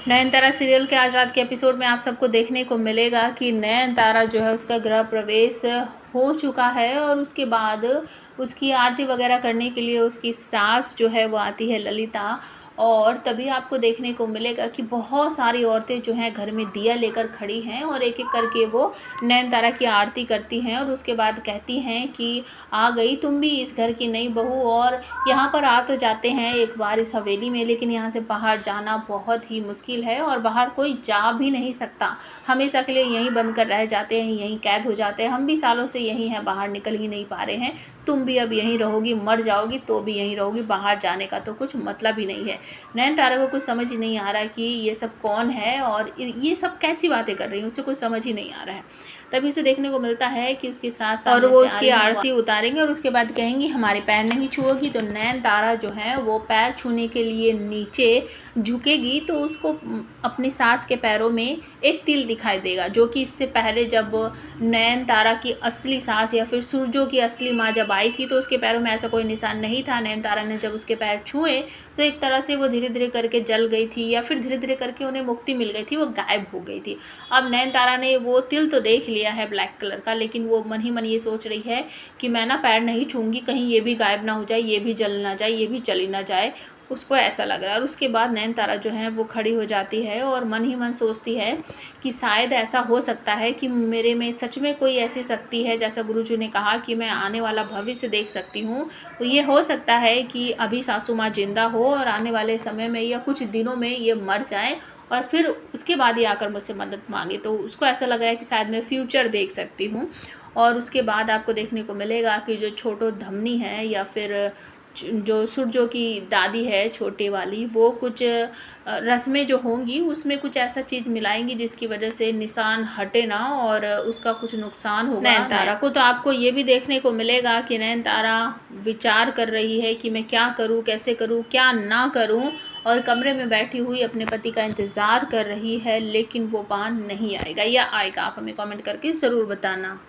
Nayantara serial के आज रात के एपिसोड में आप सबको देखने को मिलेगा कि नयनतारा जो है उसका गृह प्रवेश हो चुका है और उसके बाद उसकी आरती वगैरह करने के लिए उसकी सास जो है वो आती है ललिता। और तभी आपको देखने को मिलेगा कि बहुत सारी औरतें जो हैं घर में दिया लेकर खड़ी हैं और एक एक करके वो नयनतारा की आरती करती हैं और उसके बाद कहती हैं कि आ गई तुम भी इस घर की नई बहू। और यहाँ पर आ तो जाते हैं एक बार इस हवेली में, लेकिन यहाँ से बाहर जाना बहुत ही मुश्किल है और बाहर कोई जा भी नहीं सकता। हमेशा के लिए यहीं बंद कर रह जाते हैं, यहीं कैद हो जाते हैं। हम भी सालों से यहीं हैं, बाहर निकल ही नहीं पा रहे हैं। तुम भी अब यहीं रहोगी, मर जाओगी तो भी यहीं रहोगी, बाहर जाने का तो कुछ मतलब ही नहीं है। नयनतारा को कुछ समझ ही नहीं आ रहा है कि ये सब कौन है और ये सब कैसी बातें कर रही है, उसे कुछ समझ ही नहीं आ रहा है। तभी उसे देखने को मिलता है कि उसके साथ और वो उसकी आरती उतारेंगे और उसके बाद कहेंगी हमारे पैर नहीं छुओगी। तो नयनतारा जो है वो पैर छूने के लिए नीचे झुकेगी तो उसको अपनी सास के पैरों में एक तिल दिखाई देगा, जो कि इससे पहले जब नयनतारा की असली सास या फिर सूरजो की असली माँ जब आई थी तो उसके पैरों में ऐसा कोई निशान नहीं था। नयनतारा ने जब उसके पैर छुए तो एक तरह से वो धीरे धीरे करके जल गई थी या फिर धीरे धीरे करके उन्हें मुक्ति मिल गई थी, वो गायब हो गई थी। अब नयनतारा ने वो तिल तो देख लिया है ब्लैक कलर का, लेकिन वो मन ही मन ये सोच रही है कि मैं ना पैर नहीं छूंगी, कहीं ये भी गायब ना हो जाए, ये भी जल ना जाए, ये भी चली ना जाए, उसको ऐसा लग रहा है। और उसके बाद नयनतारा जो है वो खड़ी हो जाती है और मन ही मन सोचती है कि शायद ऐसा हो सकता है कि मेरे में सच में कोई ऐसी शक्ति है, जैसा गुरुजी ने कहा कि मैं आने वाला भविष्य देख सकती हूँ। तो ये हो सकता है कि अभी सासू माँ जिंदा हो और आने वाले समय में या कुछ दिनों में ये मर जाए और फिर उसके बाद ही आकर मुझसे मदद मांगे। तो उसको ऐसा लग रहा है कि शायद मैं फ्यूचर देख सकती हूँ। और उसके बाद आपको देखने को मिलेगा कि जो छोटो धमनी है या फिर जो सूरजो की दादी है छोटे वाली, वो कुछ रस्में जो होंगी उसमें कुछ ऐसा चीज़ मिलाएंगी जिसकी वजह से निशान हटे ना और उसका कुछ नुकसान होगा नयनतारा को। तो आपको ये भी देखने को मिलेगा कि नयनतारा विचार कर रही है कि मैं क्या करूं, कैसे करूं, क्या ना करूं, और कमरे में बैठी हुई अपने पति का इंतज़ार कर रही है, लेकिन वो बान नहीं आएगा या आएगा, आप हमें कमेंट करके ज़रूर बताना।